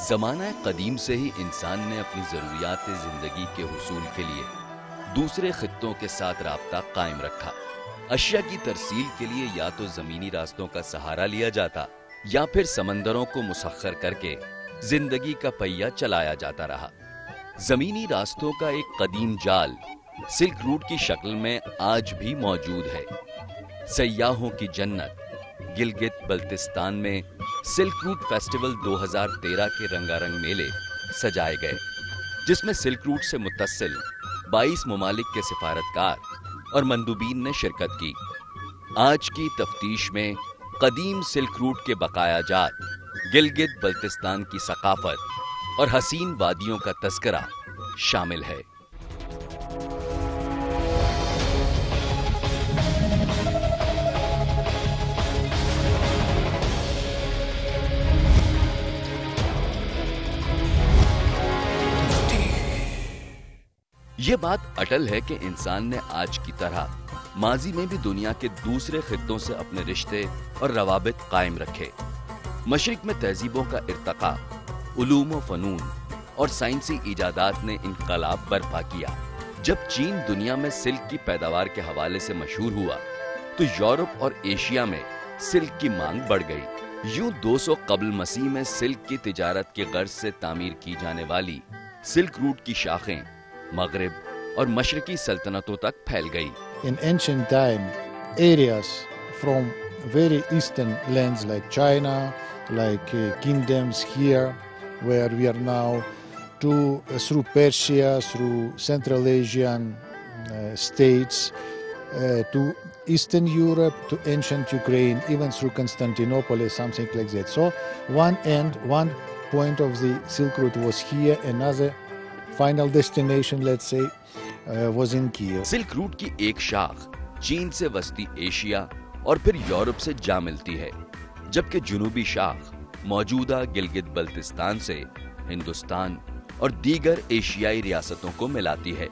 زمانہ قدیم سے ہی انسان نے اپنی ضروریات زندگی کے حصول کے لیے دوسرے خطوں کے ساتھ رابطہ قائم رکھا۔ اشیاء کی ترسیل کے لیے یا تو زمینی راستوں کا سہارا لیا جاتا یا پھر سمندروں کو مسخر کر کے زندگی کا پہیہ چلایا جاتا رہا۔ زمینی راستوں کا ایک قدیم جال سلک روٹ کی شکل میں آج بھی موجود ہے۔ سیاحوں کی جنت گلگت بلتستان میں سلک روٹ فیسٹیول 2013 کے رنگا رنگ میلے سجائے گئے، جس میں سلک روٹ سے متصل 22 ممالک کے سفارتکار اور مندوبین نے شرکت کی۔ آج کی تفتیش میں قدیم سلک روٹ کے بقایا جات، گلگت بلتستان کی ثقافت اور حسین وادیوں کا تذکرہ شامل ہے۔ یہ بات اٹل ہے کہ انسان نے آج کی طرح ماضی میں بھی دنیا کے دوسرے خطوں سے اپنے رشتے اور روابط قائم رکھے۔ مشرق میں تہذیبوں کا ارتقاء، علوم و فنون اور سائنسی ایجادات نے انقلاب برپا کیا۔ جب چین دنیا میں سلک کی پیداوار کے حوالے سے مشہور ہوا تو یورپ اور ایشیا میں سلک کی مانگ بڑھ گئی۔ یوں 200 قبل مسیح میں سلک کی تجارت کی غرض سے تعمیر کی جانے والی سلک روٹ کی شاخیں مغرب اور مشرقی سلطنتوں تک پھیل گئی۔ In ancient time, areas from very eastern lands like China, like kingdoms here, where we are now, through Persia, through Central Asian states, to Eastern Europe, to ancient Ukraine, even through Constantinople, something like that. So one point of the Silk Route was here, another final destination, let's say, was in Kiev. Silk route کی ایک شاخ چین سے وسطی Asia اور پھر Europe سے جا ملتی ہے، جبکہ جنوبی شاخ موجودہ گلگت بلتستان سے ہندوستان اور دیگر ایشیائی ریاستوں کو ملاتی ہے۔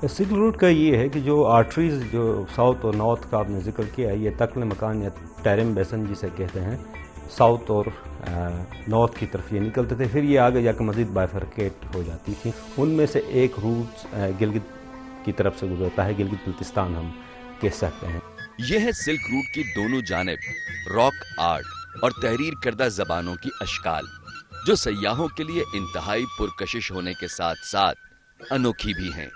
سلک روٹ کا یہ ہے کہ جو آرٹریز جو ساؤتھ اور نارتھ کا آپ نے ذکر کیا ہے، یہ تکل مکان یا ٹیرم بیسن جسے کہتے ہیں، ساؤتھ اور نارتھ کی طرف یہ نکلتے تھے، پھر یہ آگے جا کے مزید بائیفرکیٹ ہو جاتی تھی۔ ان میں سے ایک روٹ گلگت کی طرف سے گزرتا ہے، گلگت بلتستان ہم کہہ سکتے ہیں۔ یہ ہے سلک روٹ کی دونوں جانب راک آرٹ اور تحریر کردہ زبانوں کی اشکال، جو سیاحوں کے لیے انتہائی پرکشش ہونے کے ساتھ ساتھ انوکھی بھی ہیں۔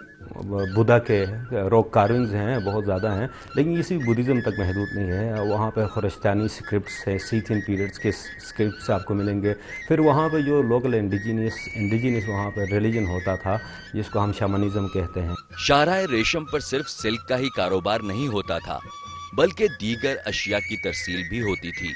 بدھا کے راک کارونگز ہیں، بہت زیادہ ہیں، لیکن یہ صرف بدھزم تک محدود نہیں ہے۔ وہاں پہ خورستانی اسکرپٹس ہیں، سیتھین پیریڈس کے اسکرپٹس آپ کو ملیں گے۔ پھر وہاں پہ جو لوکل انڈیجینس وہاں پہ ریلیجن ہوتا تھا، جس کو ہم شامنزم کہتے ہیں۔ شاہراہ ریشم پر صرف سلک کا ہی کاروبار نہیں ہوتا تھا، بلکہ دیگر اشیاء کی ترسیل بھی ہوتی تھی۔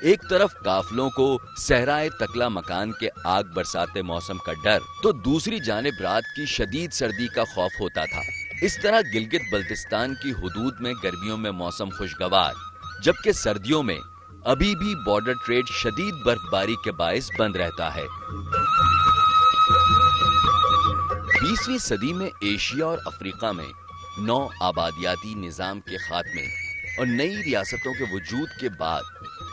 ایک طرف قافلوں کو صحرائے تکلا مکان کے آگ برساتے موسم کا ڈر، تو دوسری جانب رات کی شدید سردی کا خوف ہوتا تھا۔ اس طرح گلگت بلتستان کی حدود میں گرمیوں میں موسم خوشگوار، جبکہ سردیوں میں ابھی بھی بارڈر ٹریڈ شدید برف باری کے باعث بند رہتا ہے۔ 20ویں صدی میں ایشیا اور افریقہ میں نو آبادیاتی نظام کے خاتمے اور نئی ریاستوں کے وجود کے بعد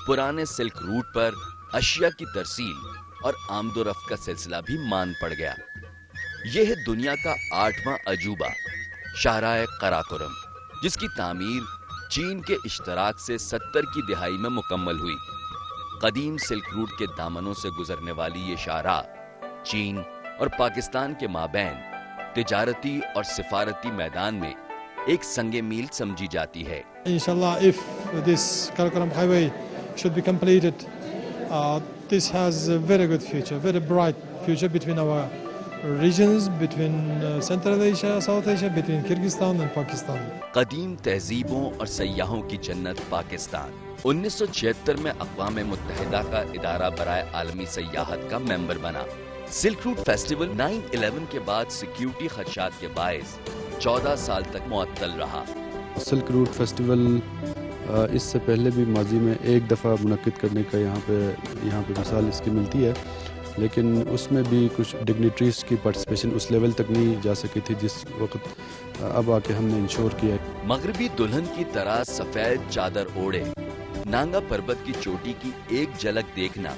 پرانے سلک روٹ پر اشیاء کی ترسیل اور آمد و رفت کا سلسلہ بھی مان پڑ گیا۔ یہ ہے دنیا کا 8واں عجوبہ، شاہراہ قراقرم، جس کی تعمیر چین کے اشتراک سے 70 کی دہائی میں مکمل ہوئی۔ قدیم سلک روٹ کے دامنوں سے گزرنے والی یہ شاہراہ چین اور پاکستان کے مابین تجارتی اور سفارتی میدان میں ایک سنگ میل سمجھی جاتی ہے۔ Inshallah, if this Karakoram highway should be completed, this has a very good future, very bright future between our regions, between Central Asia, South Asia, between Kyrgyzstan and Pakistan. قدیم تہذیبوں اور سیاحوں کی جنت پاکستان 1976 میں اقوام متحدہ کا ادارہ برائے عالمی سیاحت کا ممبر بنا۔ سلک روٹ فیسٹیول 9/11 کے بعد سیکیورٹی خدشات کے باعث 14 سال تک معطل رہا۔ سلک روٹ فیسٹیول اس سے پہلے بھی ماضی میں ایک دفعہ منعقد کرنے کا یہاں پہ مثال اس کی ملتی ہے، لیکن اس میں بھی کچھ ڈگنیٹریز کی پارٹیسپیشن اس لیول تک نہیں جا سکی تھی جس وقت اب آ کے ہم نے انشور کیا ہے۔ مغربی دلہن کی طرح سفید چادر اوڑھے نانگا پربت کی چوٹی کی ایک جھلک دیکھنا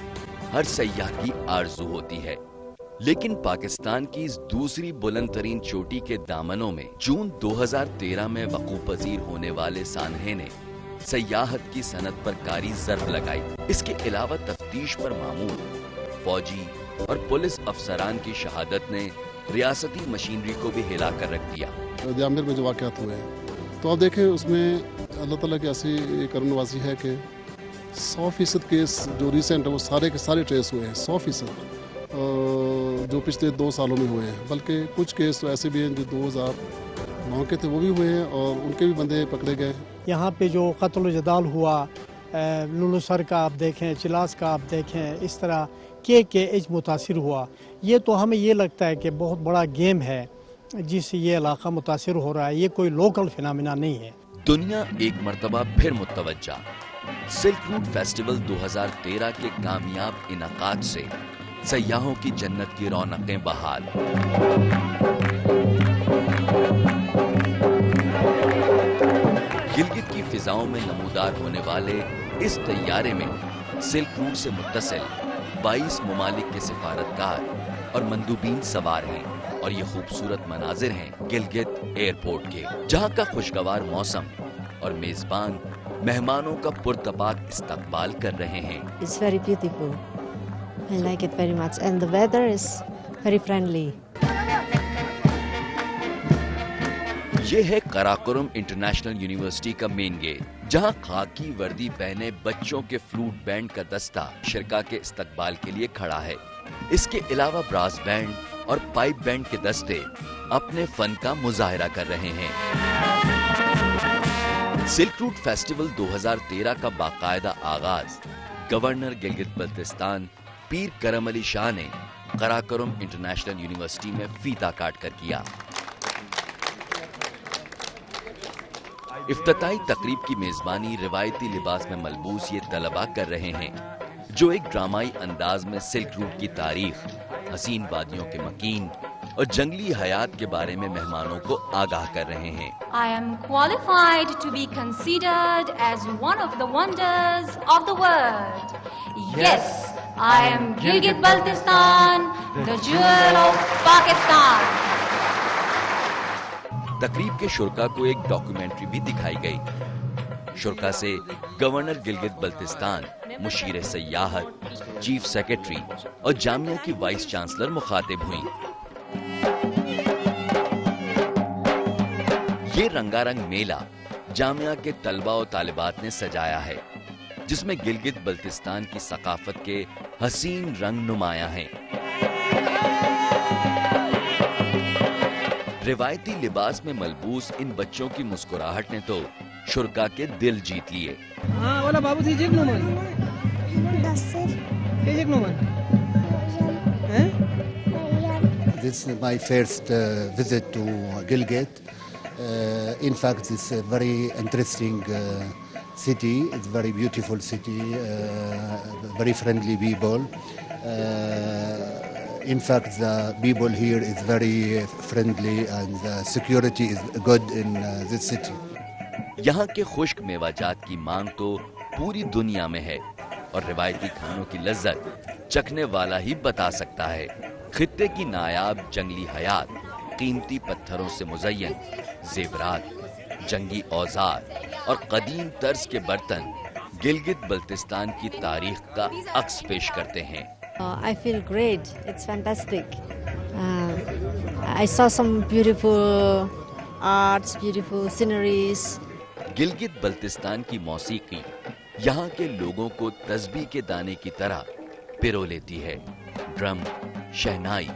ہر سیاح کی آرزو ہوتی ہے. لیکن پاکستان کی اس دوسری بلند ترین چوٹی کے دامنوں میں جون 2013 میں وقوع پذیر ہونے والے سانحے نے سیاحت کی صنعت پر کاری ضرب لگائی. اس کے علاوہ تفتیش پر مامور فوجی اور پولیس افسران کی شہادت نے ریاستی مشینری کو بھی ہلا کر رکھ دیا. عامر میں جو واقعات ہوئے ہیں تو آپ دیکھیں اس میں اللہ تعالیٰ کی ایسی کرم نوازی ہے کہ 100% کیس جو ریسنٹ ہے وہ سارے کے سارے ٹریس ہوئے ہیں. 100% جو پچھلے 2 سالوں میں ہوئے ہیں. بلکہ کچھ کیس تو ایسے بھی ہیں جو 2009 کے تھے وہ بھی ہوئے ہیں اور ان کے بھی بندے پکڑے گئے. یہاں پہ جو قتل و جدال ہوا لولو سر کا آپ دیکھیں, چلاس کا آپ دیکھیں, اس طرح کے ایج متاثر ہوا. یہ تو ہمیں یہ لگتا ہے کہ بہت بڑا گیم ہے جس سے یہ علاقہ متاثر ہو رہا ہے. یہ کوئی لوکل فینامنا نہیں ہے. دنیا ایک مرتبہ پھر متوجہ. سلک روٹ فیسٹیول 2013 کے کامیاب انعقاد سے سیاحوں کی جنت کی رونقیں بحال. گلگت کی فضاؤں میں نمودار ہونے والے اس طیارے میں سلک روٹ سے متصل 22 ممالک کے سفارتکار اور مندوبین سوار ہیں. اور یہ خوبصورت مناظر ہیں گلگت ایئرپورٹ کے, جہاں کا خوشگوار موسم اور میزبان مہمانوں کا پرتپاک استقبال کر رہے ہیں. It's very beautiful. I like it very much and the weather is very friendly. یہ ہے قراقرم انٹرنیشنل یونیورسٹی کا مین گیٹ, جہاں خاکی وردی پہنے بچوں کے فلوٹ بینڈ کا دستہ شرکا کے استقبال کے لیے کھڑا ہے. اس کے علاوہ براس بینڈ اور پائپ بینڈ کے دستے اپنے فن کا مظاہرہ کر رہے ہیں. سلک روٹ فیسٹیول 2013 کا باقاعدہ آغاز گورنر گلگت بلتستان پیر کرم علی شاہ نے قراقرم انٹرنیشنل یونیورسٹی میں فیتا کاٹ کر کیا. افتتاحی تقریب کی میزبانی روایتی لباس میں ملبوس یہ طلباء کر رہے ہیں, جو ایک ڈرامائی انداز میں سلک روٹ کی تاریخ, حسین وادیوں کے مکین اور جنگلی حیات کے بارے میں مہمانوں کو آگاہ کر رہے ہیں. I am qualified to be considered as one of the wonders of the world. Yes, I am Gilgit Baltistan, the jewel of Pakistan. تقریب کے شرکا کو ایک ڈاکیومنٹری بھی دکھائی گئی. شرکا سے گورنر گلگت بلتستان, مشیر سیاحت, چیف سیکرٹری اور جامعہ کی وائس چانسلر مخاطب ہوئیں. یہ رنگا رنگ میلہ جامعہ کے طلباء و طالبات نے سجایا ہے, جس میں گلگت بلتستان کی ثقافت کے حسین رنگ نمایاں ہیں. روایتی لباس میں ملبوس ان بچوں کی مسکراہٹ نے تو شرکا کے دل جیت لیے. This is my first visit to Gilgit. In fact, it's a very interesting city. It's a very beautiful city, very friendly people. In fact, the people here is very friendly and the security is good in this city. یہاں کے خشک میوہ جات کی مانگ تو پوری دنیا میں ہے, اور روایتی کھانوں کی لذت چکھنے والا ہی بتا سکتا ہے. خطے کی نایاب جنگلی حیات, قیمتی پتھروں سے مزین زیورات, جنگی اوزار اور قدیم طرز کے برتن گلگت بلتستان کی تاریخ کا عکس پیش کرتے ہیں. I feel great. It's fantastic. I saw some beautiful arts, beautiful sceneries. Gilgit Baltistan کی موسیقی یہاں کے لوگوں کو تسبیح کے دانے کی طرح پرو لیتی ہے. ڈرم, شہنائی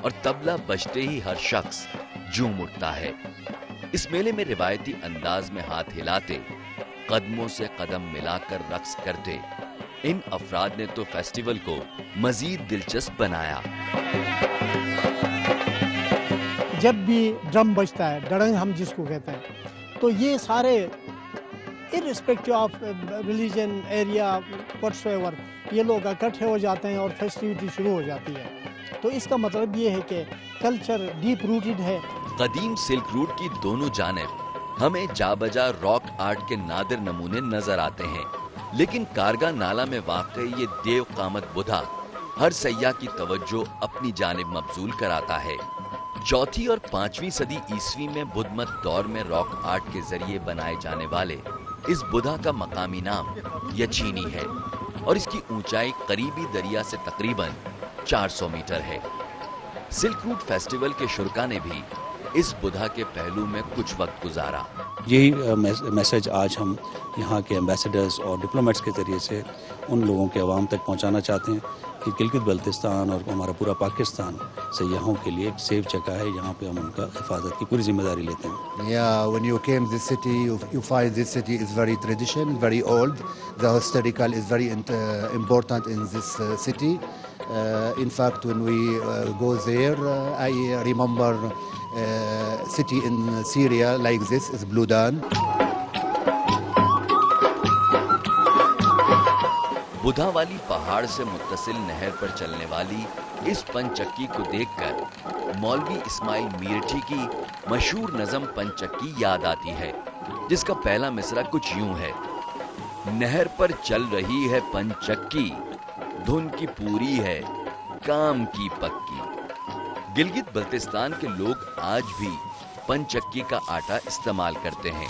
اور طبلہ بجتے ہی ہر شخص جھوم اٹھتا ہے. اس میلے میں روایتی انداز میں ہاتھ ہلاتے, قدموں سے قدم ملا کر رقص کرتے ان افراد نے تو فیسٹیول کو مزید دلچسپ بنایا. جب بھی ڈرم بجتا ہے, ڈڑنگ ہم جس کو کہتے ہیں, تو یہ سارے irrespective of religion, area, what's ever, یہ لوگ اکٹھے ہو جاتے ہیں اور فیسٹیوٹی شروع ہو جاتی ہے. تو اس کا مطلب یہ ہے کہ کلچر ڈیپ روٹڈ ہے. قدیم سلک روٹ کی دونوں جانب ہمیں جا بجا راک آرٹ کے نادر نمونے نظر آتے ہیں, لیکن کارگا نالا میں واقع یہ دیو قامت بدھا हर सयाह की तवज्जो अपनी जानिब मबजूल कराता है। 4वीं और 5वीं सदी ईस्वी में बुद्ध मत दौर में रॉक आर्ट के जरिए बनाए जाने वाले इस बुद्धा का मकामी नाम यचीनी है और इसकी ऊंचाई करीबी दरिया से तकरीबन 400 मीटर है। सिल्क रूट फेस्टिवल के शुरका ने भी इस बुद्धा के पहलू में कुछ वक्त गुजारा। यही मैसेज आज हम यहाँ के एम्बेसडर्स और डिप्लोमेट्स के ज़रिए से उन लोगों के अवाम तक पहुँचाना चाहते हैं कि गिलगित बल्तिस्तान और हमारा पूरा पाकिस्तान सयाहों के लिए एक सेफ जगह है, यहाँ पे हम उनका हिफाजत की पूरी जिम्मेदारी लेते हैं। Yeah, when you came this city, you find this city is very traditional, very old. The historical is very important in this city. In fact, when we go there, I remember city in Syria like this is Bludan. बुधा वाली पहाड़ से मुत्तसिल नहर पर चलने वाली इस पंचक्की को देखकर मौलवी इस्माइल मीरठी की मशहूर नज़म पंचक्की याद आती है, जिसका पहला मिसरा कुछ यूं है। नहर पर चल रही है पंचक्की, धुन की पूरी है काम की पक्की। गिलगित बल्तिस्तान के लोग आज भी पंचक्की का आटा इस्तेमाल करते हैं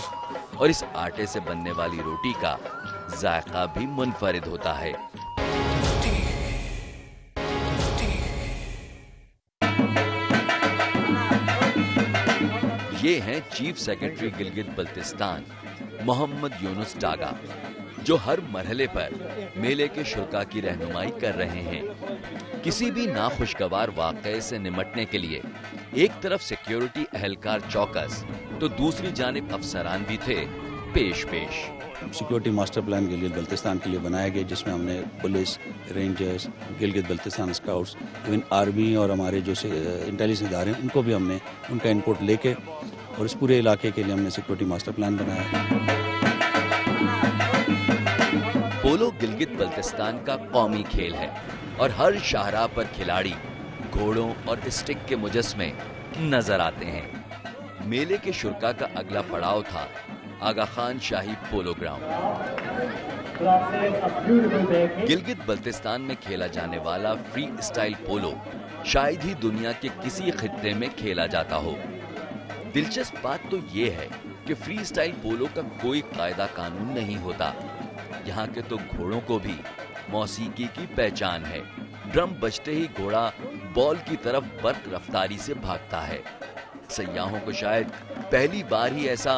और इस आटे से बनने वाली रोटी का जायका भी मुनफरिद होता है। ये हैं चीफ सेक्रेटरी गिलगित बल्तिस्तान मोहम्मद यूनुस डागा, जो हर मरहले पर मेले के शुरका की रहनुमाई कर रहे हैं। किसी भी नाखुशगवार वाक़े से निमटने के लिए एक तरफ सिक्योरिटी एहलकार चौकस तो दूसरी जानिब अफसरान भी थे पेश पेश। Security master plan Gilgit Baltistan के लिए बनाया गया, जिसमें हमने police, rangers, Gilgit Baltistan scouts, even army और हमारे जो इंटेलिजेंस इदारे हैं उनको भी हमने उनका इनपुट लेके और इस पूरे इलाके के लिए हमने सिक्योरिटी मास्टर प्लान बनाया। पोलो गिलगित बल्तिस्तान का कौमी खेल है और हर शाहराह पर खिलाड़ी घोड़ों और स्टिक के मुजस्मे नजर आते हैं। मेले के शुरका का अगला पड़ाव था आगा खान शाही पोलो ग्राउंड। गिलगित बल्तिस्तान में खेला जाने वाला फ्री स्टाइल पोलो शायद ही दुनिया के किसी खित्ते में खेला जाता हो। दिलचस्प बात तो ये है कि फ्री स्टाइल पोलो का कोई कायदा कानून नहीं होता। यहाँ के तो घोड़ों को भी मौसीकी की पहचान है। ड्रम बजते ही घोड़ा बॉल की तरफ बर्क रफ्तारी से भागता है। सयाहों को शायद पहली बार ही ऐसा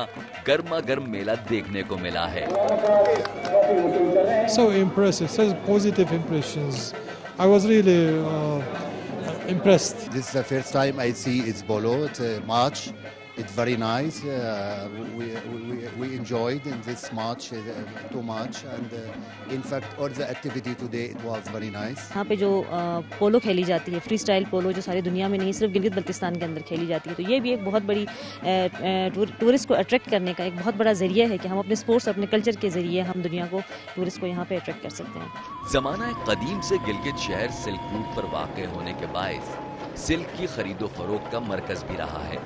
गर्मा गर्म मेला देखने को मिला है। So impressive, such positive impressions. I was really impressed. This is the first time I see it's polo. It's a match. It's very nice. We enjoyed in this match too much, and in fact, all the activity today it was very nice. यहाँ पे जो पोलो खेली जाती है, free style पोलो, जो सारी दुनिया में नहीं सिर्फ गिलगित बल्तिस्तान के अंदर खेली जाती है, तो ये भी एक बहुत बड़ी टूरिस्ट को अट्रैक्ट करने का एक बहुत बड़ा जरिया है कि हम अपने स्पोर्ट्स, अपने कल्चर के जरिए हम दुनिया को, टूरिस्ट को यहाँ पे अट्रैक्ट कर सकते हैं। ज़माना कदीम से गिलगित शहर सिल्क रूट पर वाक़ होने के बायस सिल्क की खरीदो फरोख्त का मरकज भी रहा है।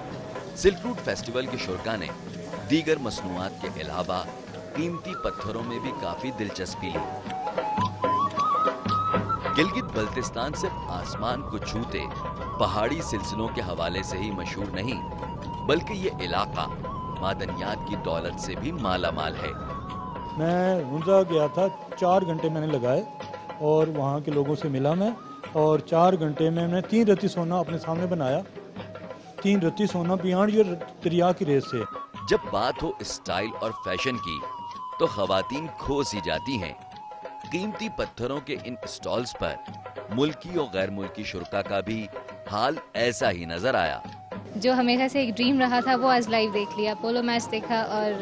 सिल्क रूट फेस्टिवल के शुरका ने दीगर मसनूआत के अलावा कीमती पत्थरों में भी काफी दिलचस्पी ली। गिलगित बल्तिस्तान सिर्फ आसमान को छूते पहाड़ी सिलसिलों के हवाले से ही मशहूर नहीं, बल्कि ये इलाका मादनियात की दौलत से भी माला माल है। मैं रुंजा गया था, 4 घंटे मैंने लगाए और वहाँ के लोगों से मिला मैं, और 4 घंटे में मैंने 3 रत्ती सोना अपने सामने बनाया। 3 रत्ती सोना बियॉन्ड योर दरिया की रेस से। जब बात हो स्टाइल और फैशन की तो खवातीन खो सी जाती हैं। कीमती पत्थरों के इन स्टॉल्स पर मुल्की और गैर मुल्की शुरका का भी हाल ऐसा ही नजर आया। जो हमेशा से एक ड्रीम रहा था वो आज लाइव देख लिया। पोलो मैच देखा और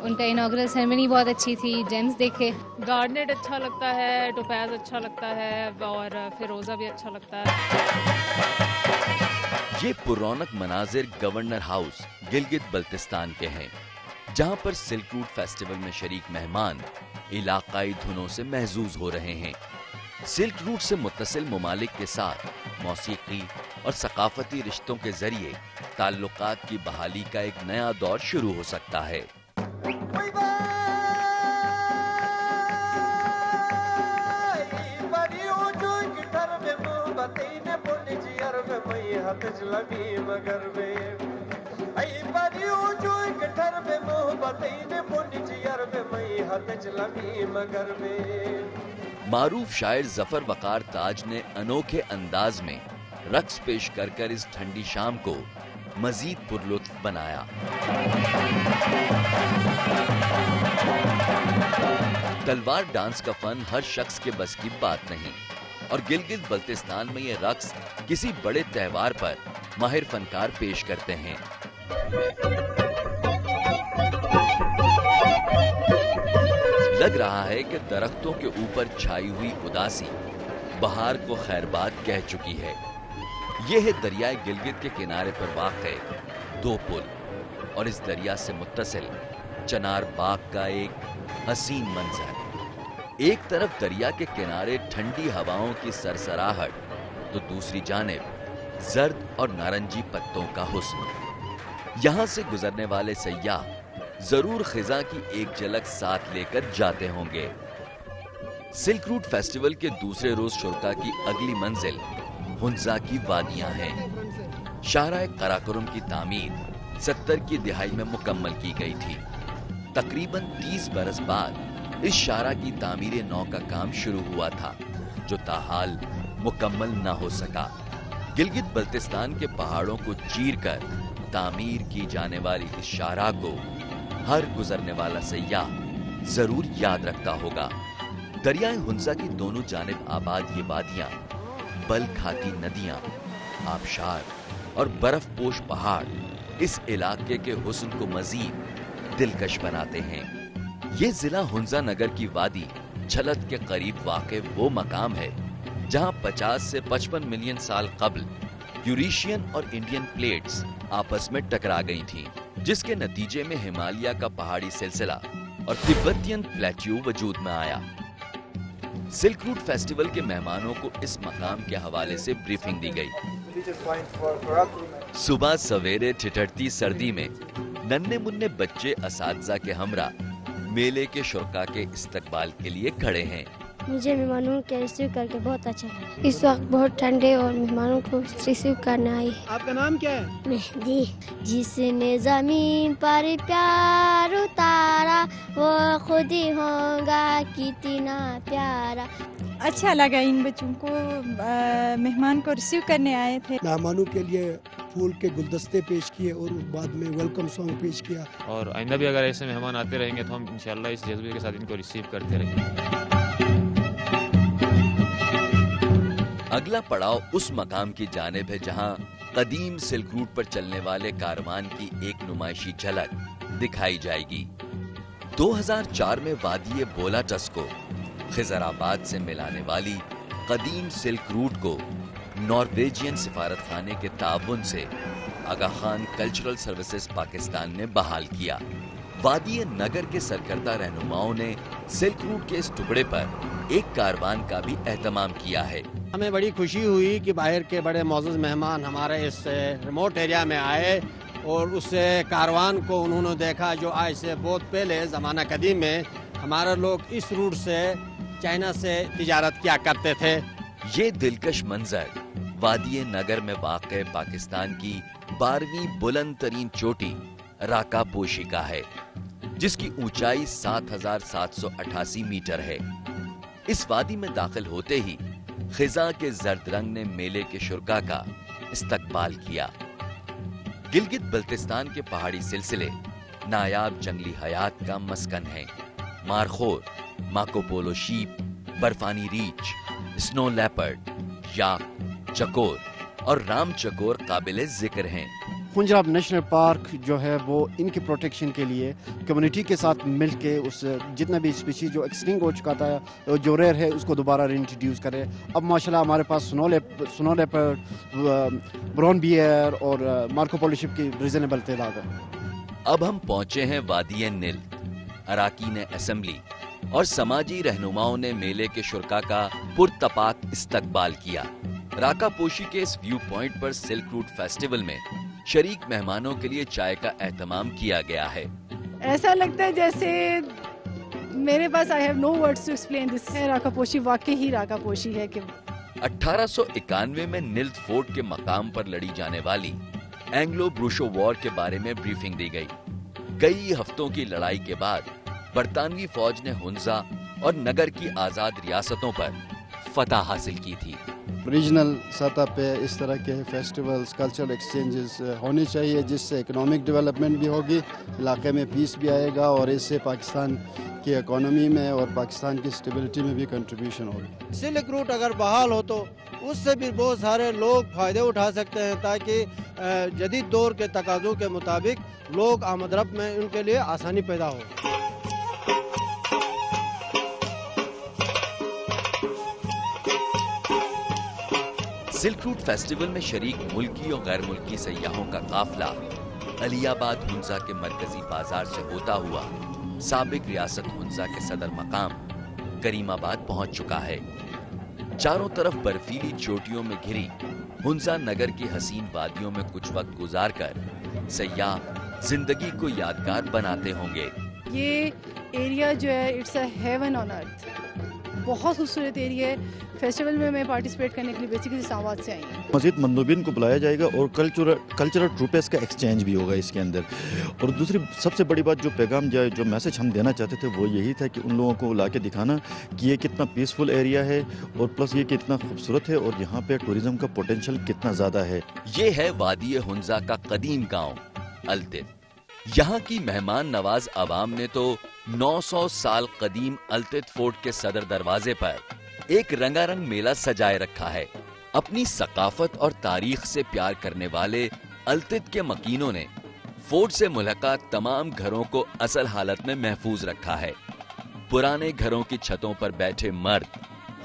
उनका इनॉग्रल सेरेमनी बहुत अच्छी थी। जेम्स देखे। गार्डनेट अच्छा लगता है, टोपैज अच्छा लगता है और फिरोजा भी अच्छा लगता है। ये पुरौनक मनाजिर गवर्नर हाउस गिलगित बल्तिस्तान के हैं, जहां पर सिल्क रूट फेस्टिवल में शरीक मेहमान इलाकाई धुनों से महजूज हो रहे हैं। सिल्क रूट से मुत्तसिल मुमालिक के साथ मौसीकी और सकाफती रिश्तों के जरिए ताल्लुकात की बहाली का एक नया दौर शुरू हो सकता है। बड़ी हथ चलवी मगर वे आई परियो जो एक ठर में मोहब्बत ने मुंडी चियर में मई हथ चलवी मगर वे। मारूफ शायर जफर वकार ताज ने अनोखे अंदाज में रक्स पेश कर इस ठंडी शाम को मजीद पुरलुत्फ बनाया। तलवार डांस का फन हर शख्स के बस की बात नहीं और गिलगित बल्तिस्तान में ये रक्स किसी बड़े त्योहार पर माहिर फनकार पेश करते हैं। लग रहा है कि दरख्तों के ऊपर छाई हुई उदासी बहार को खैरबाद कह चुकी है। यह है दरियाए गिलगित के किनारे पर वाक़े 2 पुल और इस दरिया से मुत्तसिल चनार बाग का एक हसीन मंजर। एक तरफ दरिया के किनारे ठंडी हवाओं की सरसराहट तो दूसरी जानिब जर्द और नारंगी पत्तों का हुस्न। यहां से गुजरने वाले सयाह जरूर खिजा की एक झलक साथ लेकर जाते होंगे। सिल्क रूट फेस्टिवल के दूसरे रोज शुरका की अगली मंजिल हुंजा की वादियां हैं। शाहराए कराकोरम की तामीर 70 की दिहाई में मुकम्मल की गई थी। तकरीबन 30 बरस बाद इस शाहरा की तामीर नौ का काम शुरू हुआ था जो ताहाल मुकम्मल न हो सका। गिलगित बल्तिस्तान के पहाड़ों को चीरकर तामीर की जाने वाली इस शाहरा को हर गुजरने वाला सयाह जरूर याद रखता होगा। दरियाए हुंजा की दोनों जानिब आबाद ये वादियां, बल खाती नदियां, आबशार और बर्फ पोश पहाड़ इस इलाके के हुस्न को मजीद दिलकश बनाते हैं। ये जिला हुंजा नगर की वादी छलत के करीब वाक़े वो मकाम है जहां 50 से 55 मिलियन साल कबल यूरेशियन और इंडियन प्लेट्स आपस में टकरा गई थीं, जिसके नतीजे में हिमालय का पहाड़ी सिलसिला और तिब्बतियन प्लेट्यू वजूद में आया। सिल्क रूट फेस्टिवल के मेहमानों को इस मकाम के हवाले से ब्रीफिंग दी गई। सुबह सवेरे ठिठुरती सर्दी में नन्हे मुन्ने बच्चे असातिज़ा के हमरा मेले के शुरका के इस्तकबाल के लिए खड़े हैं। मुझे मेहमानों के रिसीव करके बहुत अच्छा लगा। इस वक्त बहुत ठंडे और मेहमानों को रिसीव करने आई। आपका नाम क्या है? मेहदी। जिसने जमीन पर प्यार उतारा वो खुद ही होगा कितना प्यारा। अच्छा लगा इन बच्चों को, मेहमान को रिसीव करने आए थे। मेहमानों के लिए फूल के गुलदस्ते पेश किए और बाद में वेलकम सॉन्ग पेश किया। और आइंदा भी अगर ऐसे मेहमान आते रहेंगे तो हम इंशाल्लाह इस जज्बे के साथ इनको रिसीव करते रहेंगे। अगला पड़ाव उस मकाम की जानिब है जहां कदीम सिल्क रूट पर चलने वाले कारवान की एक नुमाइशी झलक दिखाई जाएगी। 2004 में वादी बोलाटस को खिजराबाद से मिलाने वाली कदीम सिल्क रूट को नॉर्वेजियन सिफारत खाने के ताउन से आगा खान कल्चरल सर्विसेज पाकिस्तान ने बहाल किया। वादी नगर के सरकर्दा रहनुमाओं ने सिल्क रूट के इस टुकड़े पर एक कारवान का भी एहतमाम किया है। हमें बड़ी खुशी हुई कि बाहर के बड़े मौजूद मेहमान हमारे इस रिमोट एरिया में आए और उस कारवान को उन्होंने देखा जो आज से बहुत पहले ज़माना कदीम में हमारे लोग इस रूट से चाइना से तिजारत किया करते थे। ये दिलकश मंजर वादी नगर में वाक़े पाकिस्तान की 12वीं बुलंद तरीन चोटी राका पोशी का है, जिसकी ऊंचाई 7,788 मीटर है। इस वादी में दाखिल होते ही खिजा के जर्द रंग ने मेले के शुरका का इस्तकबाल किया। गिलगित बल्तिस्तान के पहाड़ी सिलसिले नायाब जंगली हयात का मस्कन है। मारखोर, माकोपोलो शीप, बर्फानी रीछ, स्नो लेपर्ड, याक, चकोर और राम चकोर काबिले जिक्र हैं। खुंजाब नेशनल पार्क जो है वो इनकी प्रोटेक्शन के लिए कम्युनिटी के साथ मिलके उस जितना भी स्पीशीज जो एक्सटिंक्ट हो चुका था जो रेयर है उसको दोबारा रीइंट्रोड्यूस करे। अब माशाल्लाह हमारे पास स्नो लेपर्ड, ब्राउन बियर और मार्कोपोलो शिप की रीजनेबल तादाद है। अब हम पहुंचे हैं वादी नील। अराकीन असेंबली और समाजी रहनुमाओं ने मेले के शुरका का पुरतपाक इस्तकबाल किया। राका पोशी के इस व्यू पॉइंट पर सिल्क रूट फेस्टिवल में शरीक मेहमानों के लिए चाय का एहतमाम किया गया है। ऐसा लगता है जैसे मेरे पास I have no words to explain this. Rakaposhi वाकई ही राका पोशी है कि 1891 में निल्त फोर्ट के मकाम पर लड़ी जाने वाली एंग्लो ब्रूशो वॉर के बारे में ब्रीफिंग दी गई। कई हफ्तों की लड़ाई के बाद बरतानवी फौज ने हुंजा और नगर की आजाद रियासतों पर फतह हासिल की थी। रीजनल सतह पे इस तरह के फेस्टिवल्स, कल्चरल एक्सचेंजेस होने चाहिए, जिससे इकोनॉमिक डेवलपमेंट भी होगी, इलाके में पीस भी आएगा और इससे पाकिस्तान की इकोनॉमी में और पाकिस्तान की स्टेबिलिटी में भी कंट्रीब्यूशन होगी। सिल्क रूट अगर बहाल हो तो उससे भी बहुत सारे लोग फ़ायदे उठा सकते हैं, ताकि जदीद दौर के तकाज़ों के मुताबिक लोग आमदरफ्त में उनके लिए आसानी पैदा हो। सिल्क रूट फेस्टिवल में शरीक मुल्की और गैर मुल्की सयाहों का काफिला अलियाबाद हुंजा के मरकजी बाजार से होता हुआ साबिक रियासत हुंजा के सदर मकाम करीमाबाद पहुंच चुका है। चारों तरफ बर्फीली चोटियों में घिरी हुंजा नगर की हसीन वादियों में कुछ वक्त गुजारकर सयाह जिंदगी को यादगार बनाते होंगे। ये एरिया जो है it's a heaven on earth, बहुत खूबसूरत एरिया है। फेस्टिवल में मैं पार्टिसिपेट करने के लिए बेसिकली इस्लामाबाद से आई हूँ। मज़ीद मंदोबिन को बुलाया जाएगा और कल्चरल ट्रूपेस का एक्सचेंज भी होगा इसके अंदर। और दूसरी सबसे बड़ी बात जो पैगाम जो मैसेज हम देना चाहते थे वो यही था कि उन लोगों को ला के दिखाना कि ये कितना पीसफुल एरिया है और प्लस ये कितना खूबसूरत है और यहाँ पे टूरिज्म का पोटेंशियल कितना ज़्यादा है। ये है वादी हुंजा का कदीम गाँव अल्तित। यहाँ की मेहमान नवाज आवाम ने तो 900 साल कदीम अल्तित फोर्ट के सदर दरवाजे पर एक रंगारंग मेला सजाए रखा है। अपनी सकाफत और तारीख से प्यार करने वाले अल्तित के मकीनों ने फोर्ट से मुल्हका तमाम घरों को असल हालत में महफूज रखा है। पुराने घरों की छतों पर बैठे मर्द,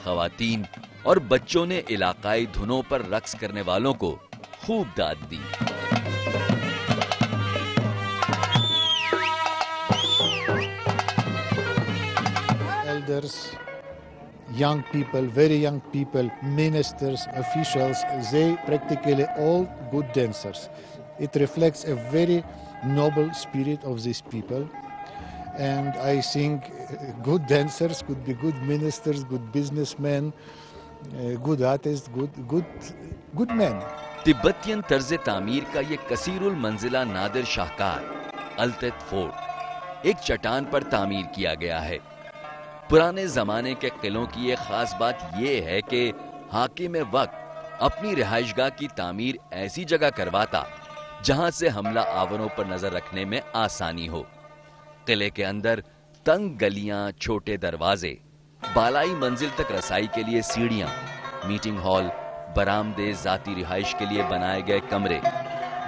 खवातीन और बच्चों ने इलाकाई धुनों पर रक्स करने वालों को खूब दाद दी। Elders, young people, very young people, ministers, officials, they practically all good dancers. It reflects a very noble spirit of these people. And I think good dancers could be good ministers, good businessmen, good artists, good men. Tibetan तर्ज तामीर का ये कसीरुल मंजिला नादिर शाहकार अल्तित fort एक चट्टान पर तामीर किया गया है। पुराने जमाने के किलों की एक खास बात यह है कि हाकिम वक्त अपनी रिहाइशगाह की तामीर ऐसी जगह करवाता जहां से हमला आवरों पर नजर रखने में आसानी हो। किले के अंदर तंग गलियां, छोटे दरवाजे, बालाई मंजिल तक रसाई के लिए सीढ़ियां, मीटिंग हॉल, बरामदे, जाती रिहाइश के लिए बनाए गए कमरे,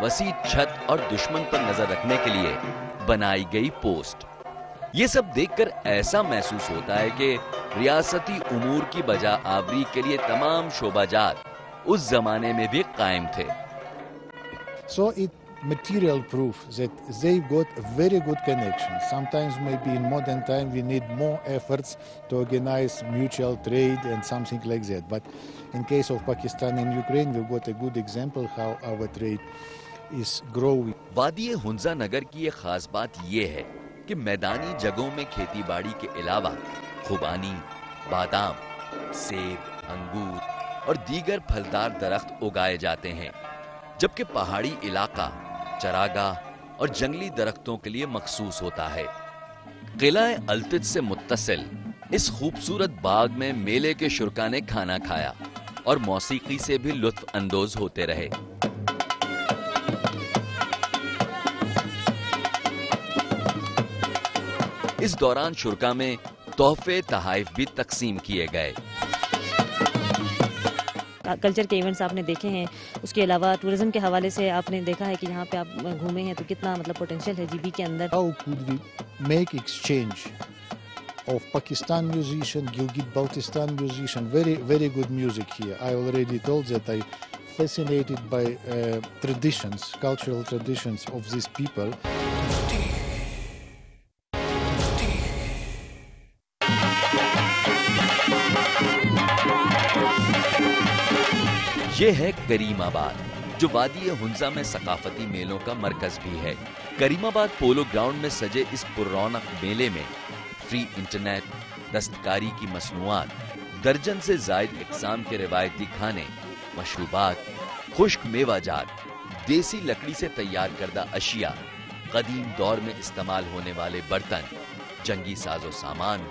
वसी छत और दुश्मन पर नजर रखने के लिए बनाई गई पोस्ट। ये सब देखकर ऐसा महसूस होता है कि रियासती उमूर की बजा आवरी के लिए तमाम शोबाजात उस जमाने में भी कायम थे। So it material proof that they got a very good connection. Sometimes maybe in modern time we need more efforts to organize mutual trade and something like that. But in case of Pakistan and Ukraine, we've got a good example how our trade is growing. वादी हुंजा नगर की एक खास बात ये है कि मैदानी जगहों में खेती बाड़ी के अलावा खुबानी, बादाम, सेब, अंगूर और दीगर फलदार दरख्त उगाए जाते हैं, जबकि पहाड़ी इलाका चरागाह और जंगली दरख्तों के लिए मखसूस होता है। किला अल्तित से मुत्तसिल इस खूबसूरत बाग में मेले के शुरका ने खाना खाया और मौसीकी से भी लुत्फ अंदोज होते रहे। इस दौरान शुरका में तोहफे तहाइफ भी तकसीम किए गए। कल्चर के इवेंट्स आपने देखे हैं, उसके अलावा टूरिज्म के हवाले से आपने देखा है कि यहाँ पे आप घूमे हैं तो कितना मतलब पोटेंशियल है जीबी के अंदर। How could we make exchange of Pakistan musician, Gilgit-Baltistan musician, very good music here. I already told that I fascinated by traditions, cultural traditions of these people. ये है करीमाबाद, जो वादी हुंजा में सकाफती मेलों का मरकज भी है। करीमाबाद पोलो ग्राउंड में सजे इस पुररौनक मेले में फ्री इंटरनेट, दस्तकारी की मसनूआत, दर्जन से जायद इकसाम के रिवायती खाने, मशरूबात, खुश्क मेवा जात, देसी लकड़ी से तैयार करदा अशिया, कदीम दौर में इस्तेमाल होने वाले बर्तन, जंगी साजो सामान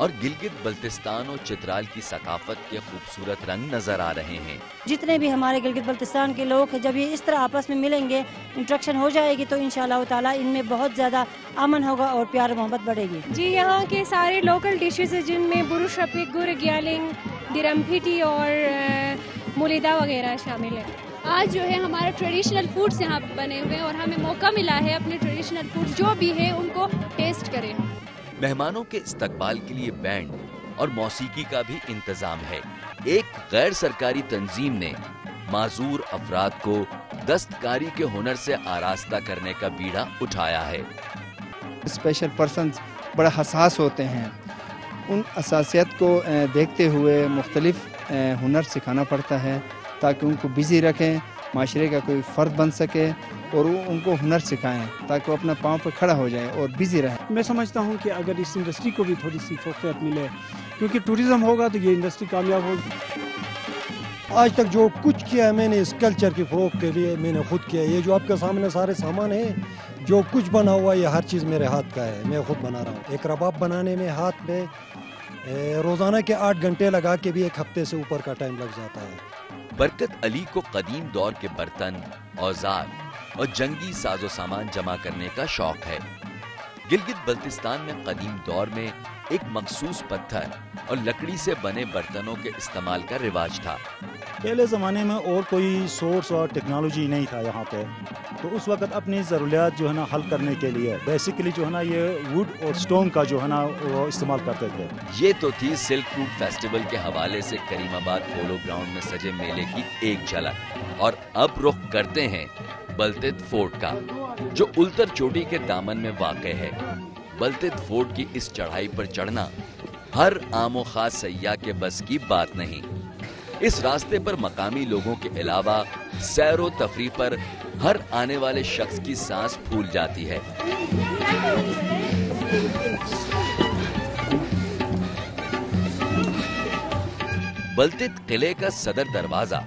और गिलगित बल्तिस्तान और चित्राल की सकाफत के खूबसूरत रंग नजर आ रहे हैं। जितने भी हमारे गिलगित बल्तिस्तान के लोग हैं, जब ये इस तरह आपस में मिलेंगे, इंट्रैक्शन हो जाएगी, तो इंशाअल्लाह ताला इनमें बहुत ज़्यादा अमन होगा और प्यार मोहब्बत बढ़ेगी। जी, यहाँ के सारे लोकल डिशेस हैं जिनमें बुरुश रपिक, गुर ग्यालिंग, दिरमफिटी और मुलिदा वगैरह शामिल है। आज जो है हमारा ट्रेडिशनल फूड्स यहाँ बने हुए हैं और हमें मौका मिला है अपने ट्रेडिशनल फूड्स जो भी है उनको टेस्ट करें। मेहमानों के इस्तकबाल के लिए बैंड और मौसीकी का भी इंतजाम है। एक गैर सरकारी तंजीम ने माजूर अफराद को दस्तकारी के हुनर से आरास्ता करने का बीड़ा उठाया है। स्पेशल पर्सन्स बड़ा हसास होते हैं, उन हसासियत को देखते हुए मुख्तलिफ हुनर सिखाना पड़ता है ताकि उनको बिज़ी रखें, माशरे का कोई फ़र्द बन सके और उनको हुनर सिखाएं ताकि वो अपना पाँव पर खड़ा हो जाए और बिज़ी रहे। मैं समझता हूँ कि अगर इस इंडस्ट्री को भी थोड़ी सी फोकस मिले, क्योंकि टूरिज़्म होगा तो ये इंडस्ट्री कामयाब होगी। आज तक जो कुछ किया है मैंने इस कल्चर के फ़रोग़ के लिए मैंने खुद किया। ये जो आपके सामने सारे सामान है, जो कुछ बना हुआ ये हर चीज़ मेरे हाथ का है, मैं खुद बना रहा हूँ। एक रबाब बनाने में हाथ में रोज़ाना के 8 घंटे लगा के भी 1 हफ्ते से ऊपर का टाइम लग जाता है। बरकत अली को कदीम दौर के बर्तन, औजार और जंगी साजो सामान जमा करने का शौक है। गिलगित बल्तिस्तान में कदीम दौर में एक मखसूस पत्थर और लकड़ी से बने बर्तनों के इस्तेमाल का रिवाज था। पहले ज़माने में और कोई सोर्स और टेक्नोलॉजी नहीं था यहाँ पे, तो उस वक्त अपनी ज़रूरियात जो है ना हल करने के लिए बेसिकली जो है ना ये वुड और स्टोन का जो है ना वो इस्तेमाल करते थे। ये तो थी सिल्क रूट फेस्टिवल के हवाले से करीमाबाद पोलो ग्राउंड में सजे मेले की एक झलक। और अब रुख करते हैं बल्तित फोर्ट का, जो उल्तर चोटी के दामन में वाक़े है। बल्तित फोर्ट की इस चढ़ाई पर चढ़ना हर आमो खास सैयाह के बस की बात नहीं। इस रास्ते पर मकामी लोगों के अलावा सैरो तफरी पर हर आने वाले शख्स की सांस फूल जाती है। बल्तित किले का सदर दरवाजा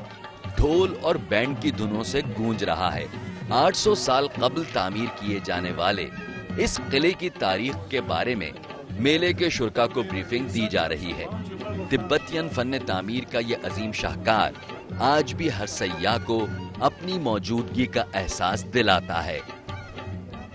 ढोल और बैंड की धुनों से गूंज रहा है। 800 साल कबल तामीर किए जाने वाले इस किले की तारीख के बारे में मेले के शुरका को ब्रीफिंग दी जा रही है। तिब्बतियन फन तामीर का ये अजीम शाहकार आज भी हर सयाह को अपनी मौजूदगी का एहसास दिलाता है।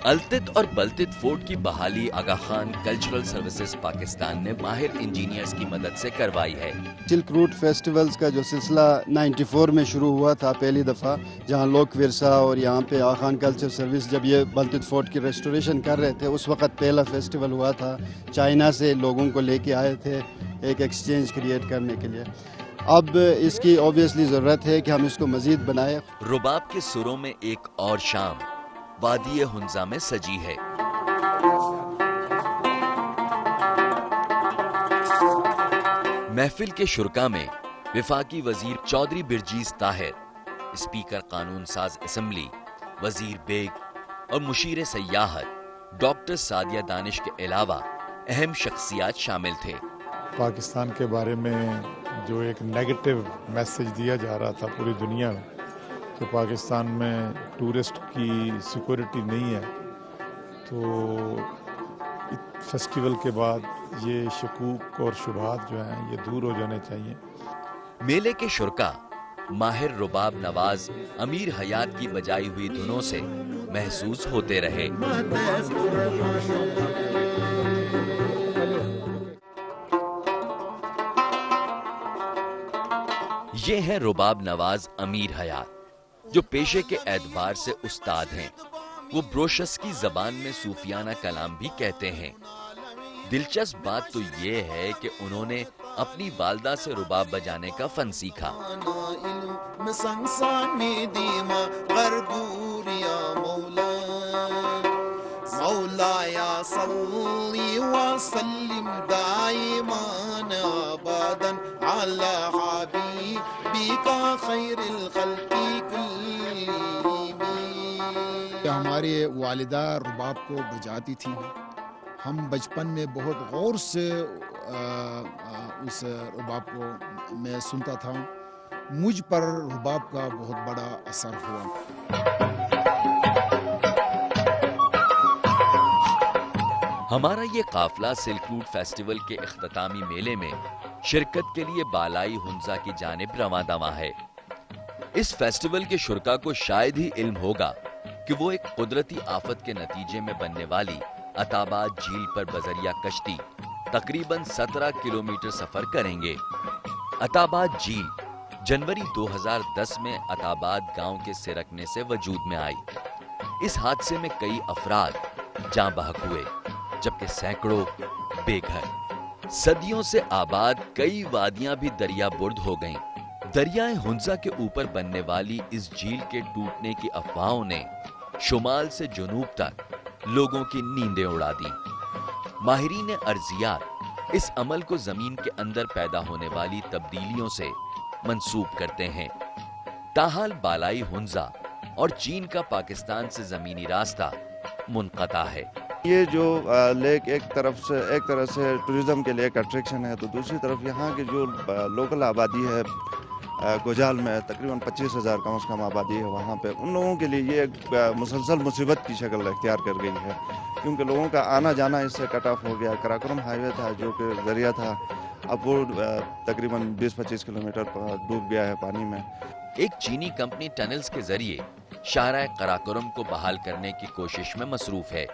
अल्तित और बल्तित फोर्ट की बहाली आगा खान कल्चरल सर्विसेज पाकिस्तान ने माहिर इंजीनियर्स की मदद से करवाई है। सिल्क रूट फेस्टिवल्स का जो सिलसिला 94 में शुरू हुआ था पहली दफ़ा, जहां लोक विरसा और यहाँ पे आगा खान कल्चर सर्विस जब ये बल्तित फोर्ट की रेस्टोरेशन कर रहे थे, उस वक्त पहला फेस्टिवल हुआ था। चाइना से लोगों को लेके आए थे एक एक्सचेंज क्रिएट करने के लिए। अब इसकी ऑब्वियसली ज़रूरत है कि हम इसको मज़ीद बनाए। रुबाब के सुरों में एक और शाम वादी हुंजा में सजी है। महफिल के शुरका में विफाकी वजीर चौधरी बिरजीज ताहिर, स्पीकर कानून साज असम्बली वजीर बेग और मुशीर सयाहत डॉक्टर सादिया दानिश के अलावा अहम शख्सियात शामिल थे। पाकिस्तान के बारे में जो एक नेगेटिव मैसेज दिया जा रहा था पूरी दुनिया में कि पाकिस्तान में टूरिस्ट की सिक्योरिटी नहीं है, तो फेस्टिवल के बाद ये शकूक और शुबहात जो हैं ये दूर हो जाने चाहिए। मेले के शुरका माहिर रुबाब नवाज अमीर हयात की बजाई हुई धुनों से महसूस होते रहे। ये है रुबाब नवाज अमीर हयात, जो पेशे के एतबार से उस्ताद हैं। वो ब्रोशस की जबान में सूफियाना कलाम भी कहते हैं। दिलचस्प बात तो ये है कि उन्होंने अपनी वालदा से रुबाब बजाने का फन सीखा। हमारी वालिदा रुबाब को बजाती थी। हम बचपन में बहुत गौर से उस रुबाब को मैं सुनता था, मुझ पर रुबाब का बहुत बड़ा असर हुआ। हमारा ये काफिला सिल्क रूट फेस्टिवल के इख्तितामी मेले में शिरकत के लिए बालाई हुंजा की जानिब रवां दवा है। इस फेस्टिवल के शुरका को शायद ही इल्म होगा कि वो एक कुदरती आफत के नतीजे में बनने वाली अताबाद झील पर बजरिया कश्ती तकरीबन 17 किलोमीटर सफर करेंगे। अताबाद झील जनवरी 2010 में अताबाद गांव के सिरकने से वजूद में आई। इस हादसे में कई अफराद जान बहक हुए, जबकि सैकड़ों बेघर। सदियों से आबाद कई वादियां भी दरिया बुर्द हो गईं। दरियाए हुंजा के ऊपर बनने वाली इस झील के टूटने की अफवाहों ने शुमाल से जुनूब तक लोगों की नींदें उड़ा दी। माहिरीन अर्जियात इस अमल को जमीन के अंदर पैदा होने वाली तब्दीलियों से मंसूब करते हैं। ताहाल बालाई हुंजा और चीन का पाकिस्तान से जमीनी रास्ता मुनक़ता है। ये जो लेक एक तरह से टूरिज्म के लिए एक अट्रैक्शन है, तो दूसरी तरफ यहाँ की जो लोकल आबादी है गोजाल में तकरीबन 25,000 कम से कम आबादी है वहाँ पे, उन लोगों के लिए ये एक मुसलसल मुसीबत की शक्ल इख्तियार कर गई है, क्योंकि लोगों का आना जाना इससे कट ऑफ हो गया। कराकोरम हाईवे था जो कि जरिया था, अब वो तकरीबन 20-25 किलोमीटर डूब गया है पानी में। एक चीनी कंपनी टनल्स के जरिए शाहराह कराकोरम को बहाल करने की कोशिश में मसरूफ है।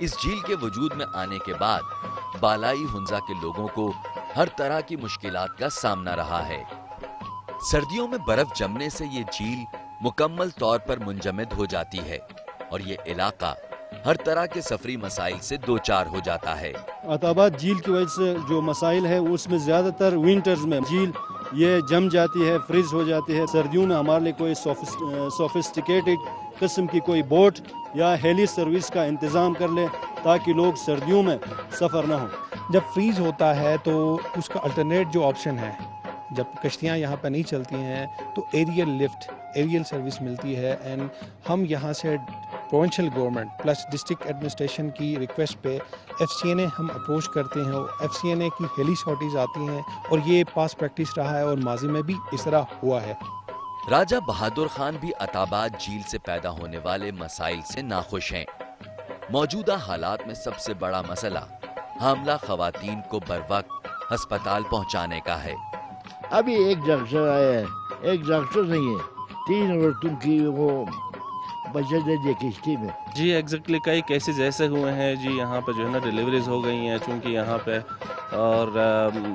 इस झील के वजूद में आने के बाद बालाई हुंजा के लोगों को हर तरह की मुश्किलात का सामना रहा है। सर्दियों में बर्फ जमने से ये झील मुकम्मल तौर पर मुंजमद हो जाती है और ये इलाका हर तरह के सफरी मसाइल से दो चार हो जाता है। अताबाद झील की वजह से जो मसाइल है उसमें ज्यादातर विंटर्स में झील ये जम जाती है, फ्रीज हो जाती है। सर्दियों में हमारे लिए कोई सोफिस्टिकेटेड किस्म की कोई बोट या हेली सर्विस का इंतज़ाम कर ले ताकि लोग सर्दियों में सफ़र ना हो। जब फ्रीज होता है तो उसका अल्टरनेट जो ऑप्शन है, जब कश्तियाँ यहाँ पर नहीं चलती हैं तो एरियल सर्विस मिलती है। एंड हम यहाँ से provincial government plus district administration की रिक्वेस्ट पे FCNA हम अप्रोच करते हैं और FCNA की हेली शॉर्टेज आती हैं और ये पास प्रैक्टिस रहा है और माजी में भी इस तरह हुआ है। राजा बहादुर खान भी अताबाद झील से पैदा होने वाले मसाइल से नाखुश हैं। मौजूदा हालात में सबसे बड़ा मसला हामला खवातीन को बरवक्त अस्पताल पहुंचाने का है। अभी एक डॉक्टर आया है, एक डॉक्टर नहीं है, 3 औरतों की वो बचत है किश्ती में। जी एग्जैक्टली कई केसेस ऐसे हुए हैं जी, यहाँ पे जो है ना डिलीवरीज हो गई हैं चूँकि यहाँ पे, और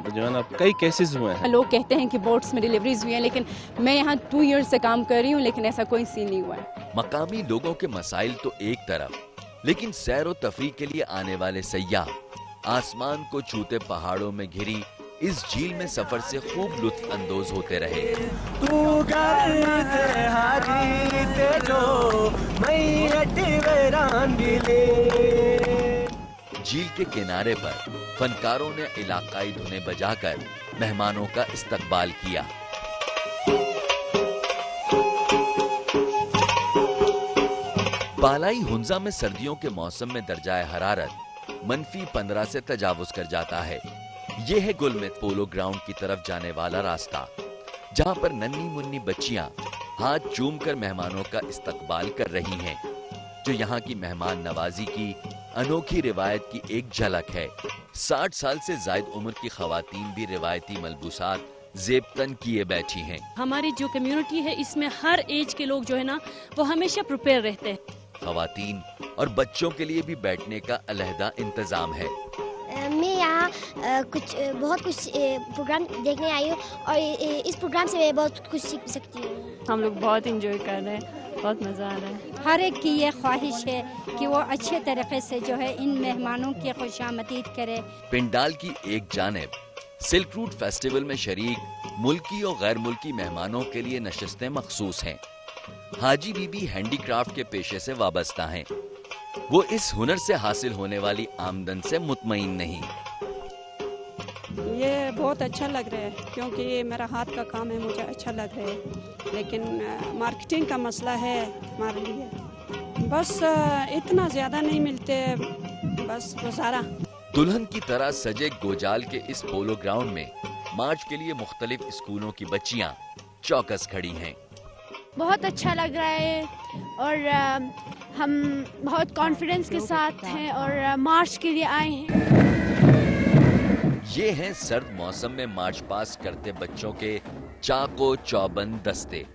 जो है ना कई केसेस हुए हैं। लोग कहते हैं कि बोट्स में डिलीवरीज हुई हैं, लेकिन मैं यहाँ 2 ईयर्स से काम कर रही हूँ, लेकिन ऐसा कोई सीन नहीं हुआ है। मकामी लोगों के मसाइल तो एक तरफ, लेकिन सैर व तफरीह के लिए आने वाले सयाह आसमान को छूते पहाड़ों में घिरी इस झील में सफर से खूब लुत्फ अंदोज होते रहे। झील के किनारे पर फनकारों ने इलाकाई धुनें बजाकर मेहमानों का इस्तकबाल किया। बालाई हुंजा में सर्दियों के मौसम में दर्जाए हरारत -15 से तजावुज कर जाता है। ये है गुलमेत पोलो ग्राउंड की तरफ जाने वाला रास्ता, जहां पर नन्ही मुन्नी बच्चियां हाथ चूम कर मेहमानों का इस्तकबाल कर रही हैं, जो यहाँ की मेहमान नवाजी की अनोखी रिवायत की एक झलक है। 60 साल से जायद उम्र की खवातीन भी रिवायती मलबूसात जेबतन किए बैठी हैं। हमारी जो कम्युनिटी है इसमें हर एज के लोग जो है ना वो हमेशा प्रिपेयर रहते हैं। खवातीन और बच्चों के लिए भी बैठने का अलहदा इंतजाम है। मैं यहाँ बहुत कुछ प्रोग्राम देखने आई हूँ और इस प्रोग्राम से मैं बहुत कुछ सीख सकती हूँ। हम लोग बहुत एंजॉय कर रहे हैं, बहुत मज़ा आ रहा है। हर एक की ये ख्वाहिश है कि वो अच्छे तरीके से जो है इन मेहमानों की खुशामदीद करे। पिंडाल की एक जानिब सिल्क रूट फेस्टिवल में शरीक मुल्की और गैर मुल्की मेहमानों के लिए नशिस्तें मखसूस हैं। हाजी बीबी हैंडीक्राफ्ट के पेशे से वाबस्ता हैं। वो इस हुनर से हासिल होने वाली आमदन से मुतमईन नहीं। ये बहुत अच्छा लग रहा है क्योंकि ये मेरा हाथ का काम है, मुझे अच्छा लग रहा है, लेकिन मार्केटिंग का मसला है हमारे लिए। बस इतना ज़्यादा नहीं मिलते, बस गुजारा। दुल्हन की तरह सजे गोजाल के इस पोलो ग्राउंड में मार्च के लिए मुख्तलिफ स्कूलों की बच्चियां चौकस खड़ी हैं। बहुत अच्छा लग रहा है और हम बहुत कॉन्फिडेंस के साथ हैं और मार्च के लिए आए हैं। ये हैं सर्द मौसम में मार्च पास करते बच्चों के चाको चौबंद दस्ते।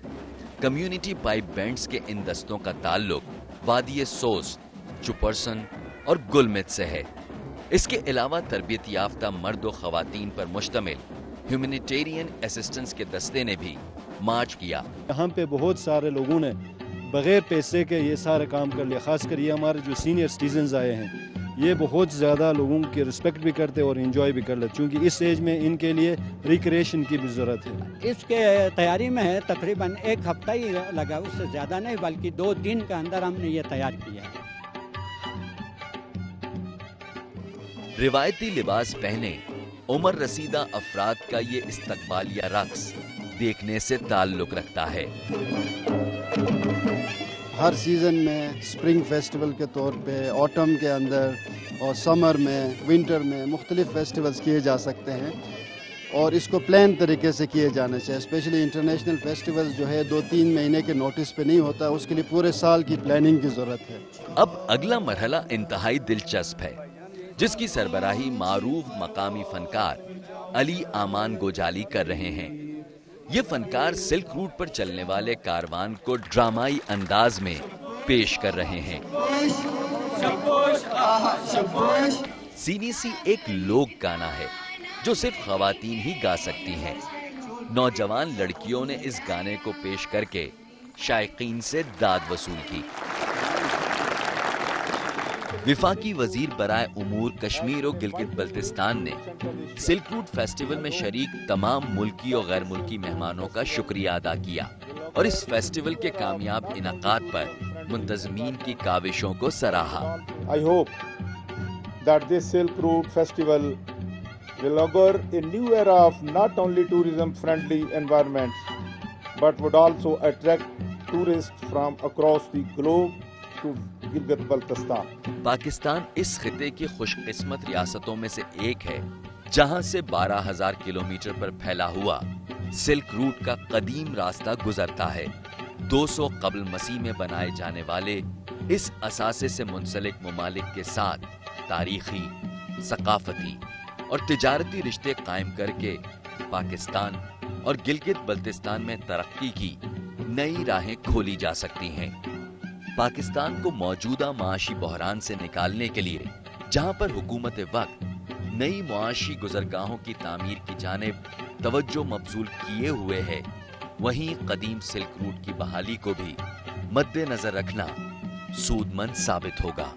कम्युनिटी पाइप बैंड्स के इन दस्तों का ताल्लुक वादी सोस्त, चुपरसन और गुलमित से है। इसके अलावा तरबियत याफ्ता मर्द और खवातीन पर मुश्तमिल ह्यूमैनिटेरियन असिस्टेंस के दस्ते ने भी मार्च किया। यहाँ पे बहुत सारे लोगों ने बगैर पैसे के ये सारे काम कर लिया। खासकर ये हमारे जो सीनियर सिटीजन्स आए हैं, ये बहुत ज़्यादा लोगों की रिस्पेक्ट भी करते और एंजॉय भी कर लेते, क्योंकि इस एज में इनके लिए रिक्रिएशन की भी ज़रूरत है। इसके तैयारी में है तकरीबन 1 हफ्ता ही लगा, उससे ज़्यादा नहीं, बल्कि 2 दिन के अंदर हमने ये तैयार किया है। रिवायती लिबास पहने उम्र रसीदा अफराद का ये इस्तकबालिया रक्स देखने से ताल्लुक रखता है। हर सीज़न में स्प्रिंग फेस्टिवल के तौर पे, ऑटम के अंदर और समर में, विंटर में मुख्तलिफ फेस्टिवल्स किए जा सकते हैं और इसको प्लान तरीके से किए जाने चाहिए। स्पेशली इंटरनेशनल फेस्टिवल्स जो है 2-3 महीने के नोटिस पे नहीं होता, उसके लिए पूरे साल की प्लानिंग की ज़रूरत है। अब अगला मरहला इंतहाई दिलचस्प है, जिसकी सरबराही मारूफ मकामी फनकार अली आमान गोजाली कर रहे हैं। ये फनकार सिल्क रूट पर चलने वाले कारवान को ड्रामाई अंदाज में पेश कर रहे हैं। सीनीसी एक लोक गाना है जो सिर्फ खवातीन ही गा सकती हैं। नौजवान लड़कियों ने इस गाने को पेश करके शायकीन से दाद वसूल की। विफाकी वजीर बराए उमूर कश्मीर और गिलगित बल्तिस्तान ने सिल्क रूट फेस्टिवल में शरीक तमाम मुल्की और गैर मुल्की मेहमानों का शुक्रिया अदा किया और इस फेस्टिवल के कामयाब इनाकाद पर मुंतजमीन की काविशों को सराहा। I hope that this Silk Route Festival will augur a new era of not only tourism-friendly environments, but would also attract tourists from across the globe to Gilgit Baltistan. Pakistan इस खिते की खुशकिस्मत रियासतों में से एक है जहां से 12,000 किलोमीटर पर फैला हुआ सिल्क रूट का कदीम रास्ता गुजरता है। 200 कबल मसीह में बनाए जाने वाले इस असासे से मुंसलिक ममालिक के साथ तारीखी, सकाफती और तिजारती रिश्ते कायम करके पाकिस्तान और गिलगित बल्तिस्तान में तरक्की की नई राहें खोली जा सकती हैं। पाकिस्तान को मौजूदा माशी बहरान से निकालने के लिए जहां पर हुकूमत वक्त नई मुआशी गुजरगाहों की तामीर की जानिब तवज्जो मबजूल किए हुए है, वहीं कदीम सिल्क रूट की बहाली को भी मद्देनजर रखना सूदमंद साबित होगा।